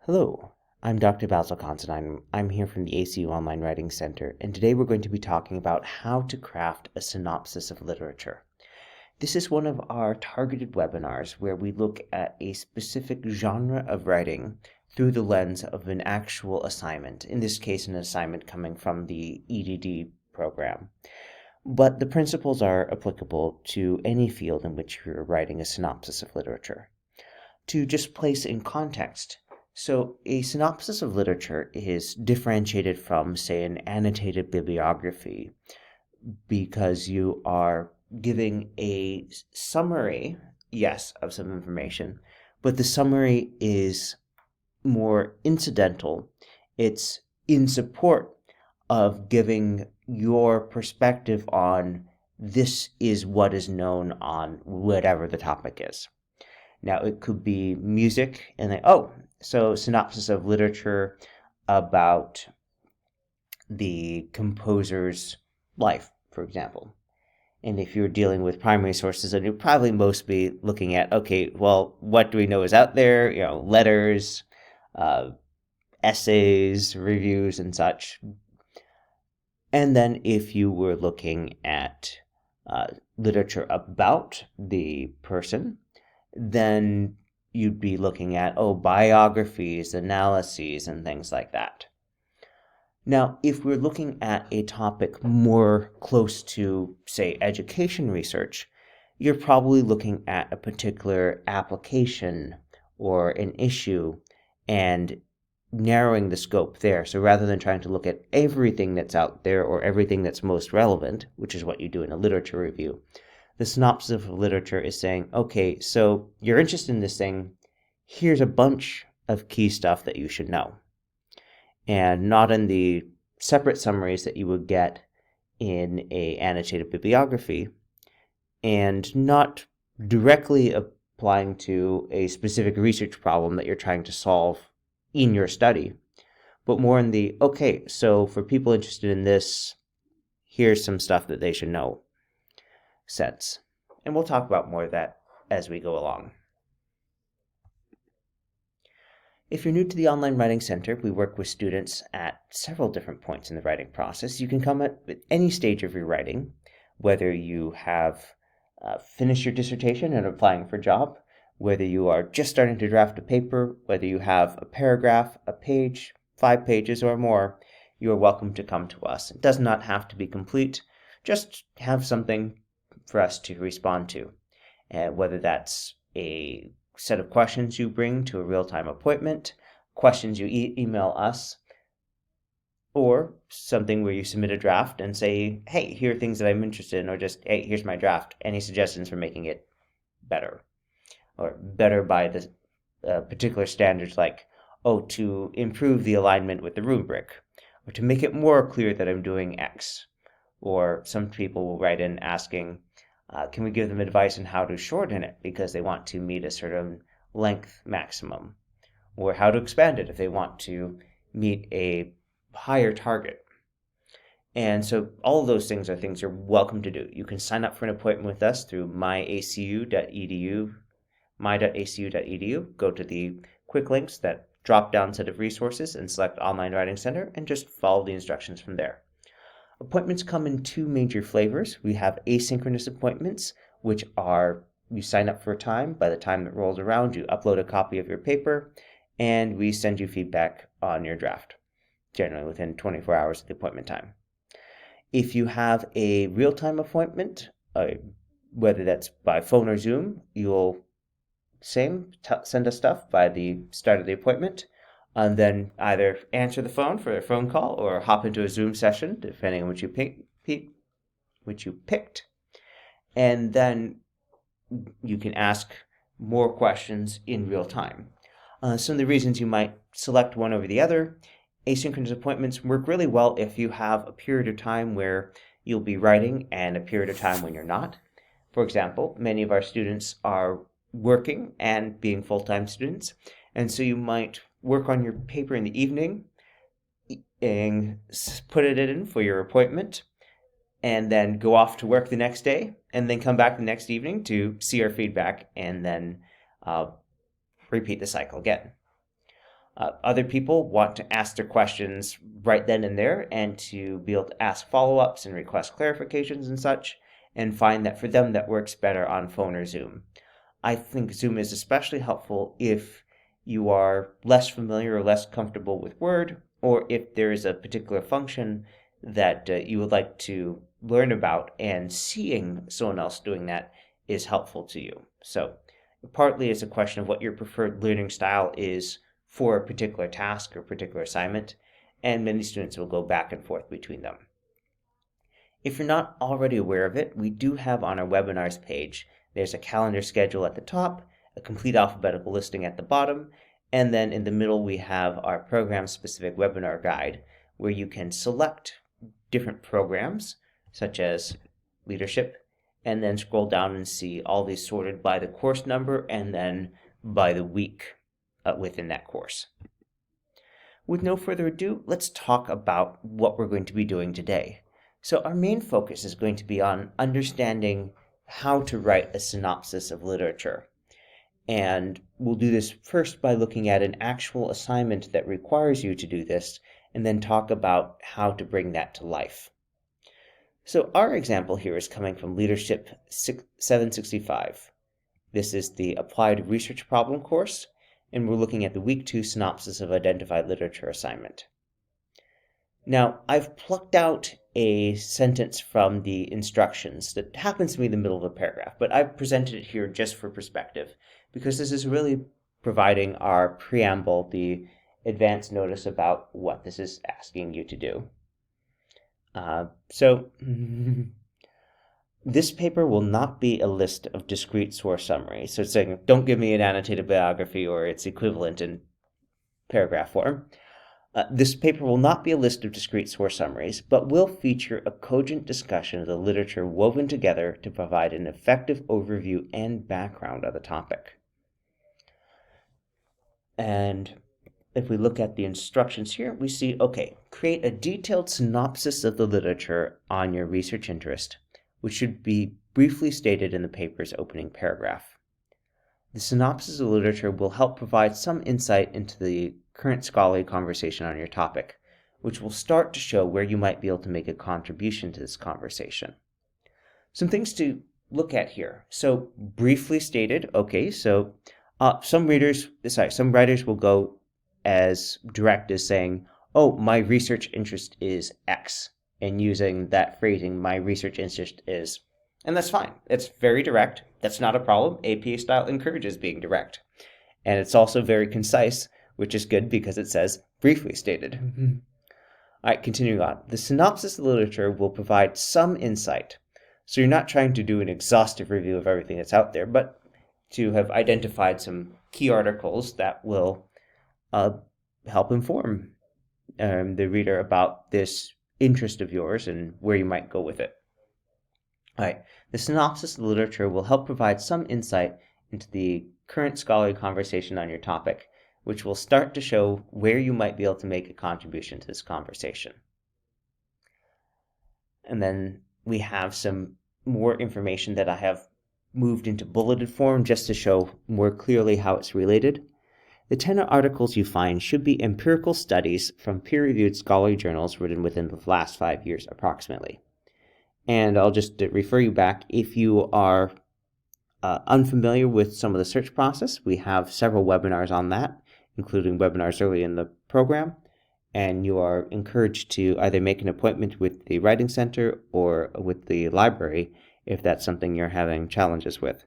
Hello, I'm Dr. Basil Considine. I'm here from the ACU Online Writing Center, and today we're going to be talking about how to craft a synopsis of literature. This is one of our targeted webinars where we look at a specific genre of writing through the lens of an actual assignment, in this case an assignment coming from the EdD program. But the principles are applicable to any field in which you're writing a synopsis of literature. To just place in context, so a synopsis of literature is differentiated from, say, an annotated bibliography because you are giving a summary, yes, of some information, but the summary is more incidental. It's in support of giving your perspective on this is what is known on whatever the topic is. Now, it could be music, and so synopsis of literature about the composer's life, for example. And if you're dealing with primary sources, then you'll probably most be looking at, okay, well, what do we know is out there? Letters, essays, reviews, and such. And then if you were looking at literature about the person, then you'd be looking at, biographies, analyses, and things like that. Now, if we're looking at a topic more close to, say, education research, you're probably looking at a particular application or an issue and narrowing the scope there. So rather than trying to look at everything that's out there or everything that's most relevant, which is what you do in a literature review, the synopsis of literature is saying, okay, so you're interested in this thing, here's a bunch of key stuff that you should know. And not in the separate summaries that you would get in a annotated bibliography, and not directly applying to a specific research problem that you're trying to solve in your study, but more in the, okay, so for people interested in this, here's some stuff that they should know sense. And we'll talk about more of that as we go along. If you're new to the Online Writing Center, we work with students at several different points in the writing process. You can come at any stage of your writing, whether you have finished your dissertation and applying for a job, whether you are just starting to draft a paper, whether you have a paragraph, a page, 5 pages or more, you are welcome to come to us. It does not have to be complete, just have something for us to respond to, whether that's a set of questions you bring to a real-time appointment, questions you email us, or something where you submit a draft and say, hey, here are things that I'm interested in, or just, hey, here's my draft. Any suggestions for making it better? Or better by the particular standards like, to improve the alignment with the rubric, or to make it more clear that I'm doing X. Or some people will write in asking, can we give them advice on how to shorten it because they want to meet a certain length maximum, or how to expand it if they want to meet a higher target. And so all of those things are things you're welcome to do. You can sign up for an appointment with us through my.acu.edu, go to the quick links, that drop-down set of resources, and select Online Writing Center, and just follow the instructions from there. Appointments come in 2 major flavors. We have asynchronous appointments, which are you sign up for a time. By the time that rolls around, you upload a copy of your paper, and we send you feedback on your draft, generally within 24 hours of the appointment time. If you have a real-time appointment, whether that's by phone or Zoom, you'll send us stuff by the start of the appointment, and then either answer the phone for a phone call or hop into a Zoom session, depending on which you picked. And then you can ask more questions in real time. Some of the reasons you might select one over the other: asynchronous appointments work really well if you have a period of time where you'll be writing and a period of time when you're not. For example, many of our students are working and being full-time students, and so you might work on your paper in the evening and put it in for your appointment, and then go off to work the next day, and then come back the next evening to see our feedback, and then repeat the cycle again. Other people want to ask their questions right then and there and to be able to ask follow-ups and request clarifications and such, and find that for them that works better on phone or Zoom. I think Zoom is especially helpful if you are less familiar or less comfortable with Word, or if there is a particular function that you would like to learn about, and seeing someone else doing that is helpful to you. So partly it's a question of what your preferred learning style is for a particular task or particular assignment, and many students will go back and forth between them. If you're not already aware of it, we do have on our webinars page, there's a calendar schedule at the top, a complete alphabetical listing at the bottom, and then in the middle we have our program-specific webinar guide, where you can select different programs, such as leadership, and then scroll down and see all these sorted by the course number and then by the week within that course. With no further ado, let's talk about what we're going to be doing today. So our main focus is going to be on understanding how to write a synopsis of literature. And we'll do this first by looking at an actual assignment that requires you to do this, and then talk about how to bring that to life. So our example here is coming from Leadership 765. This is the Applied Research Problem course, and we're looking at the Week 2 Synopsis of Identified Literature assignment. Now, I've plucked out a sentence from the instructions that happens to be in the middle of a paragraph, but I've presented it here just for perspective, because this is really providing our preamble, the advance notice about what this is asking you to do. This paper will not be a list of discrete source summaries. So it's saying, don't give me an annotated biography or its equivalent in paragraph form. This paper will not be a list of discrete source summaries, but will feature a cogent discussion of the literature woven together to provide an effective overview and background of the topic. And if we look at the instructions here, we see, okay, create a detailed synopsis of the literature on your research interest, which should be briefly stated in the paper's opening paragraph. The synopsis of literature will help provide some insight into the current scholarly conversation on your topic, which will start to show where you might be able to make a contribution to this conversation. Some things to look at here. So briefly stated, okay, so some writers will go as direct as saying, oh, my research interest is X, and using that phrasing, my research interest is, and that's fine. It's very direct. That's not a problem. APA style encourages being direct. And it's also very concise, which is good because it says briefly stated. All right, continuing on. The synopsis of literature will provide some insight. So you're not trying to do an exhaustive review of everything that's out there, but to have identified some key articles that will help inform the reader about this interest of yours and where you might go with it. All right, the synopsis of literature will help provide some insight into the current scholarly conversation on your topic, which will start to show where you might be able to make a contribution to this conversation. And then we have some more information that I have moved into bulleted form just to show more clearly how it's related. The 10 articles you find should be empirical studies from peer-reviewed scholarly journals written within the last 5 years approximately. And I'll just refer you back, if you are unfamiliar with some of the search process, we have several webinars on that, including webinars early in the program, and you are encouraged to either make an appointment with the Writing Center or with the library if that's something you're having challenges with.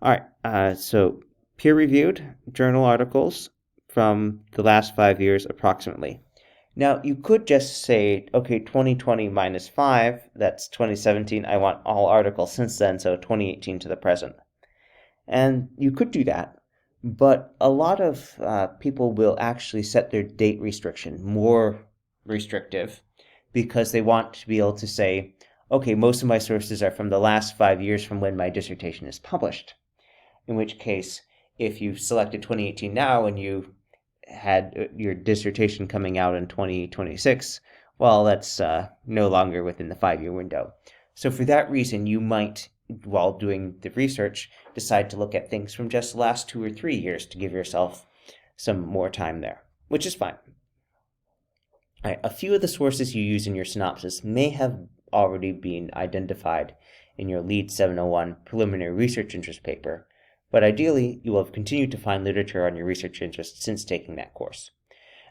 All right, so peer-reviewed journal articles from the last 5 years approximately. Now, you could just say, okay, 2020 minus 5, that's 2017. I want all articles since then, so 2018 to the present. And you could do that, but a lot of people will actually set their date restriction more restrictive because they want to be able to say, okay, most of my sources are from the last 5 years from when my dissertation is published. In which case, if you selected 2018 now and you had your dissertation coming out in 2026, well, that's no longer within the 5-year window. So for that reason, you might, while doing the research, decide to look at things from just the last 2 or 3 years to give yourself some more time there, which is fine. All right, a few of the sources you use in your synopsis may have already been identified in your LEAD 701 preliminary research interest paper, but ideally you will have continued to find literature on your research interest since taking that course.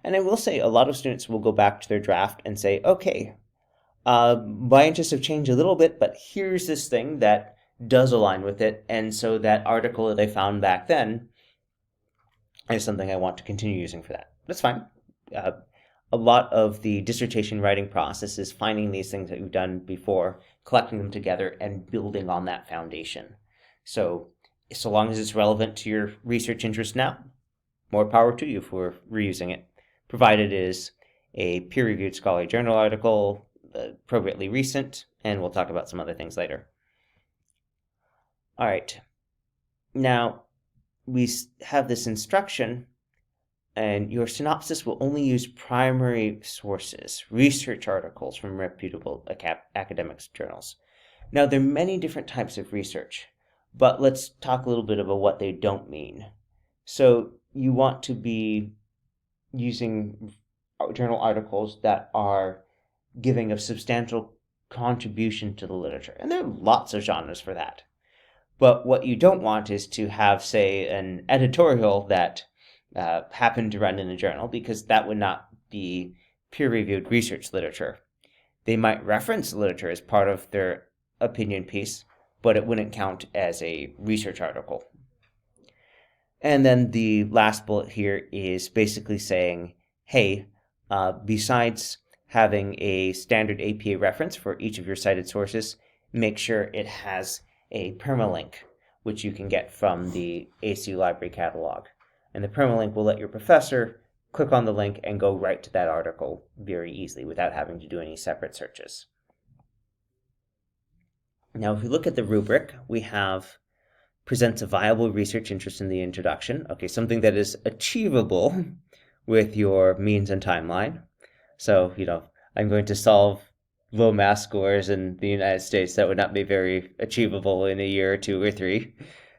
And I will say a lot of students will go back to their draft and say, okay, my interests have changed a little bit, but here's this thing that does align with it, and so that article that I found back then is something I want to continue using for that. That's fine. A lot of the dissertation writing process is finding these things that you've done before, collecting them together, and building on that foundation. So long as it's relevant to your research interest now, more power to you for reusing it, provided it is a peer-reviewed scholarly journal article, appropriately recent, and we'll talk about some other things later. All right. Now, we have this instruction, and your synopsis will only use primary sources, research articles from reputable academic journals. Now, there are many different types of research, but let's talk a little bit about what they don't mean. So you want to be using journal articles that are giving a substantial contribution to the literature. And there are lots of genres for that. But what you don't want is to have, say, an editorial that happened to run in a journal, because that would not be peer-reviewed research literature. They might reference literature as part of their opinion piece, but it wouldn't count as a research article. And then the last bullet here is basically saying, hey, besides having a standard APA reference for each of your cited sources, make sure it has a permalink, which you can get from the ACU library catalog. And the permalink will let your professor click on the link and go right to that article very easily without having to do any separate searches. Now, if we look at the rubric, we have presents a viable research interest in the introduction. Okay, something that is achievable with your means and timeline. So, I'm going to solve low math scores in the United States. That would not be very achievable in a year or 2 or 3.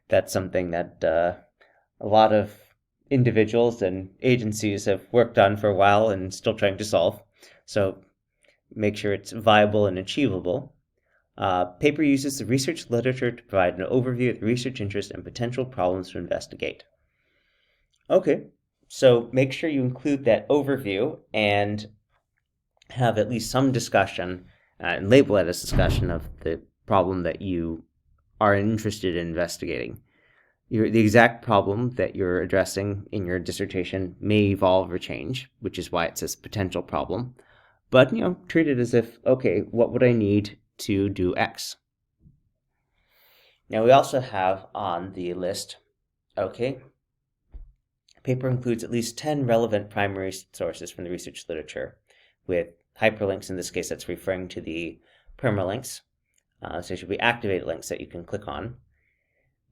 That's something that a lot of individuals and agencies have worked on for a while and still trying to solve. So make sure it's viable and achievable. Paper uses the research literature to provide an overview of the research interest and potential problems to investigate. Okay, so make sure you include that overview and have at least some discussion and label it as discussion of the problem that you are interested in investigating. The exact problem that you're addressing in your dissertation may evolve or change, which is why it says potential problem. But, treat it as if, okay, what would I need to do X? Now, we also have on the list, okay, paper includes at least 10 relevant primary sources from the research literature with hyperlinks. In this case, that's referring to the permalinks. So it should be activated links that you can click on.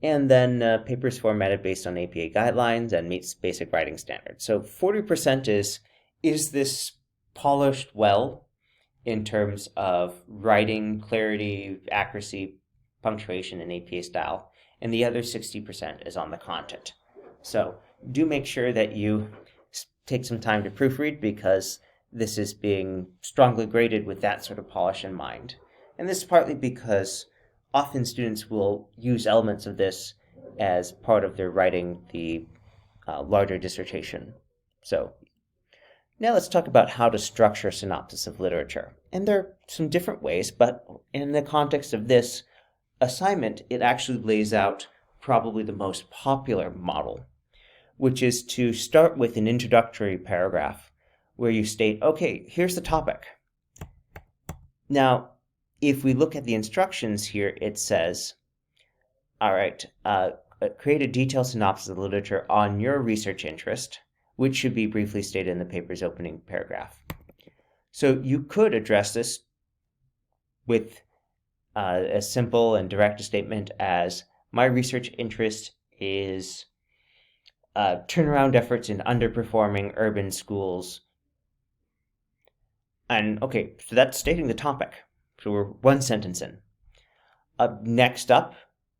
And then paper is formatted based on APA guidelines and meets basic writing standards. So 40% is this polished well in terms of writing, clarity, accuracy, punctuation, and APA style. And the other 60% is on the content. So do make sure that you take some time to proofread, because this is being strongly graded with that sort of polish in mind. And this is partly because often students will use elements of this as part of their writing the larger dissertation. So now let's talk about how to structure a synopsis of literature. And there are some different ways, but in the context of this assignment, it actually lays out probably the most popular model, which is to start with an introductory paragraph where you state, okay, here's the topic. Now, if we look at the instructions here, it says, all right, create a detailed synopsis of literature on your research interest, which should be briefly stated in the paper's opening paragraph. So you could address this with a simple and direct statement as, my research interest is turnaround efforts in underperforming urban schools. And okay, so that's stating the topic. So we're one sentence in. Next up,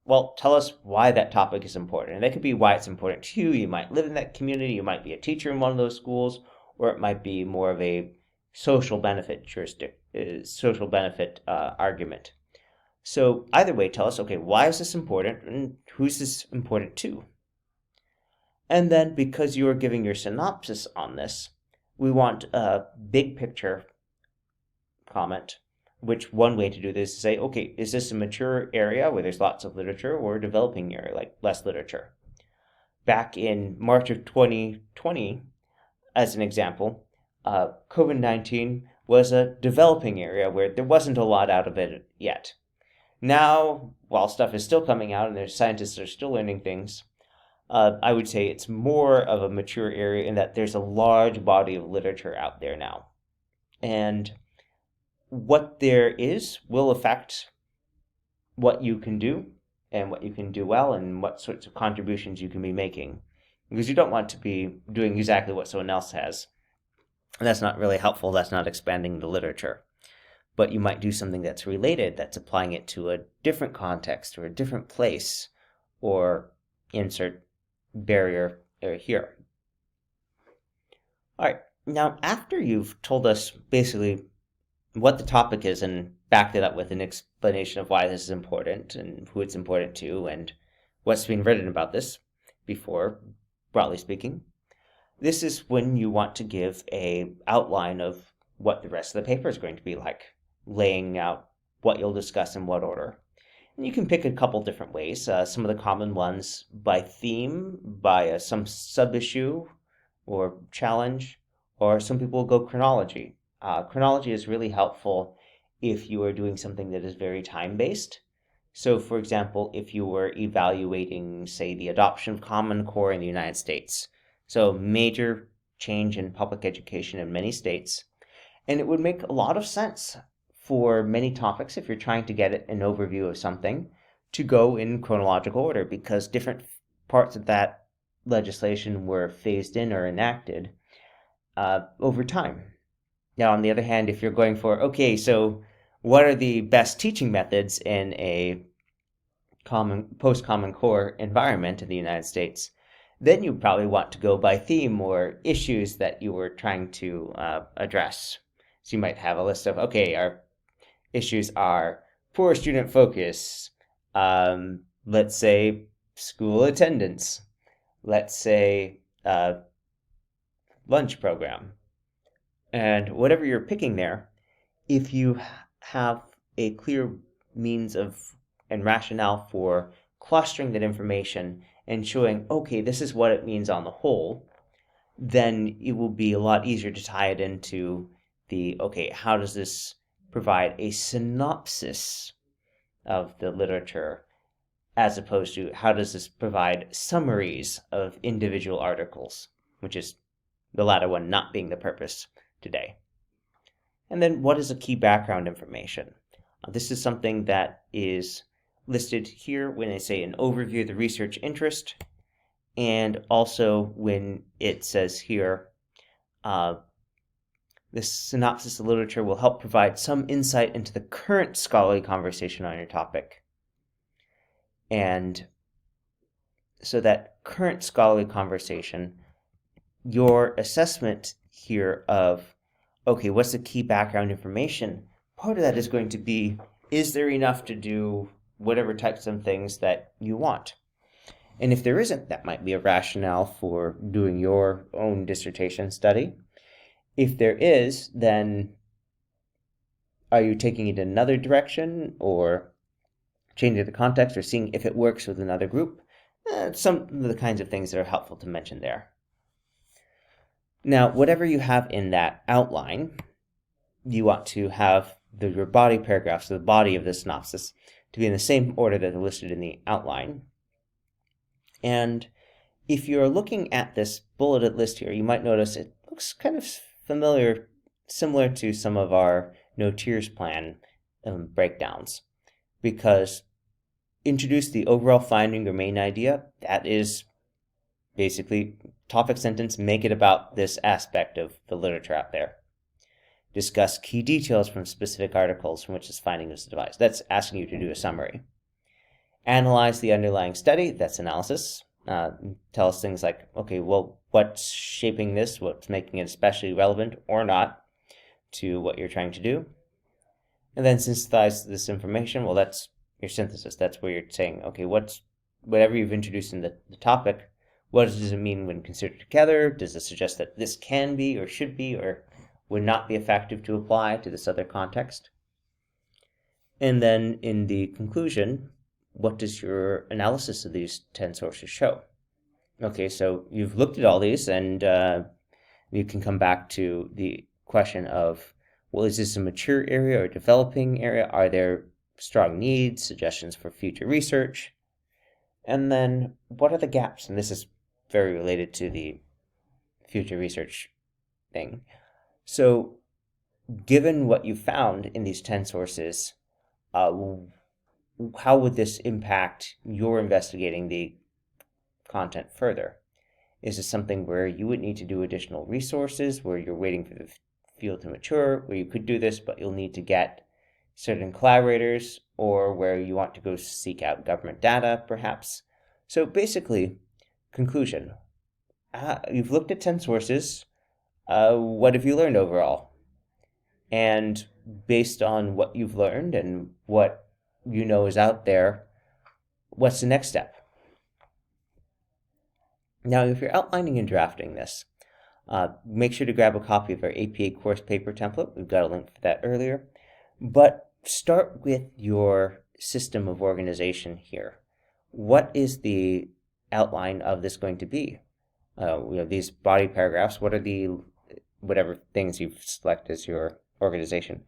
well, tell us why that topic is important. And that could be why it's important to you. You might live in that community, you might be a teacher in one of those schools, or it might be more of a social benefit argument. So either way, tell us, okay, why is this important and who's this important to? And then because you are giving your synopsis on this, we want a big picture comment, which one way to do this is say, okay, is this a mature area where there's lots of literature or a developing area, like less literature? Back in March of 2020, as an example, COVID-19 was a developing area where there wasn't a lot out of it yet. Now, while stuff is still coming out and there's scientists are still learning things, I would say it's more of a mature area in that there's a large body of literature out there now. And what there is will affect what you can do and what you can do well and what sorts of contributions you can be making. Because you don't want to be doing exactly what someone else has. And that's not really helpful. That's not expanding the literature. But you might do something that's related, that's applying it to a different context or a different place, or insert barrier here. All right, now after you've told us basically what the topic is and backed it up with an explanation of why this is important and who it's important to and what's been written about this before, broadly speaking, this is when you want to give an outline of what the rest of the paper is going to be like, laying out what you'll discuss in what order. And you can pick a couple different ways. Some of the common ones by theme, by some sub-issue or challenge, or some people will go chronology. Chronology is really helpful if you are doing something that is very time-based. So, for example, if you were evaluating, say, the adoption of Common Core in the United States, so major change in public education in many states, and it would make a lot of sense for many topics, if you're trying to get an overview of something, to go in chronological order, because different parts of that legislation were phased in or enacted over time. Now, on the other hand, if you're going for, okay, so what are the best teaching methods in a post-Common Core environment in the United States, then you probably want to go by theme or issues that you were trying to address. So you might have a list of, okay, our issues are poor student focus, let's say school attendance, let's say lunch program. And whatever you're picking there, if you have a clear means of and rationale for clustering that information and showing, okay, this is what it means on the whole, then it will be a lot easier to tie it into the, okay, how does this provide a synopsis of the literature, as opposed to how does this provide summaries of individual articles, which is the latter one not being the purpose today. And then what is the key background information? This is something that is listed here when they say an overview of the research interest, and also when it says here, this synopsis of literature will help provide some insight into the current scholarly conversation on your topic. And so that current scholarly conversation, your assessment here of, okay, what's the key background information? Part of that is going to be, is there enough to do whatever types of things that you want? And if there isn't, that might be a rationale for doing your own dissertation study. If there is, then are you taking it in another direction or changing the context or seeing if it works with another group? Some of the kinds of things that are helpful to mention there. Now, whatever you have in that outline, you want to have your body paragraphs, so the body of the synopsis, to be in the same order that are listed in the outline. And if you're looking at this bulleted list here, you might notice it looks kind of familiar, similar to some of our no tiers plan breakdowns, because introduce the overall finding or main idea. That is basically topic sentence, make it about this aspect of the literature out there. Discuss key details from specific articles from which this finding was devised. That's asking you to do a summary. Analyze the underlying study, that's analysis. Tell us things like, okay, well, what's shaping this, what's making it especially relevant or not to what you're trying to do. And then synthesize this information. Well, that's your synthesis. That's where you're saying, okay, whatever you've introduced in the topic, what does it mean when considered together? Does it suggest that this can be or should be or would not be effective to apply to this other context? And then in the conclusion, what does your analysis of these 10 sources show? Okay, so you've looked at all these, and you can come back to the question of, well, is this a mature area or a developing area? Are there strong needs, suggestions for future research? And then what are the gaps? And this is very related to the future research thing. So given what you found in these 10 sources, how would this impact your investigating the content further? Is this something where you would need to do additional resources, where you're waiting for the field to mature, where you could do this, but you'll need to get certain collaborators, or where you want to go seek out government data, perhaps? So basically, conclusion. You've looked at 10 sources. What have you learned overall? And based on what you've learned and what you know is out there, what's the next step? Now, if you're outlining and drafting this, make sure to grab a copy of our APA course paper template. We've got a link for that earlier. But start with your system of organization here. What is the outline of this going to be? These body paragraphs, what are the whatever things you've selected as your organization?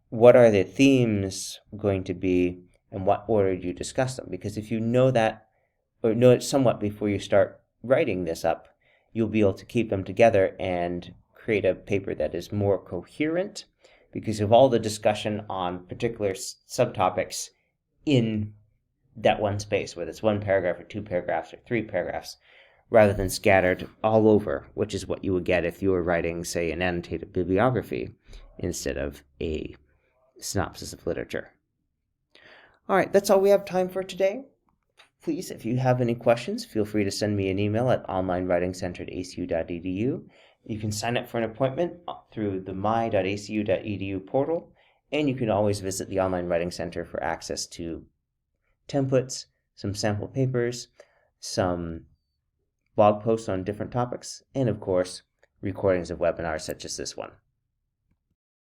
What are the themes going to be, and what order do you discuss them? Because if you know that, or know it somewhat before you start writing this up, you'll be able to keep them together and create a paper that is more coherent, because of all the discussion on particular subtopics in that one space, whether it's one paragraph or two paragraphs or three paragraphs, rather than scattered all over, which is what you would get if you were writing, say, an annotated bibliography instead of a synopsis of literature. All right, that's all we have time for today. Please, if you have any questions, feel free to send me an email at onlinewritingcenter@acu.edu. You can sign up for an appointment through the my.acu.edu portal, and you can always visit the Online Writing Center for access to templates, some sample papers, some blog posts on different topics, and of course, recordings of webinars such as this one.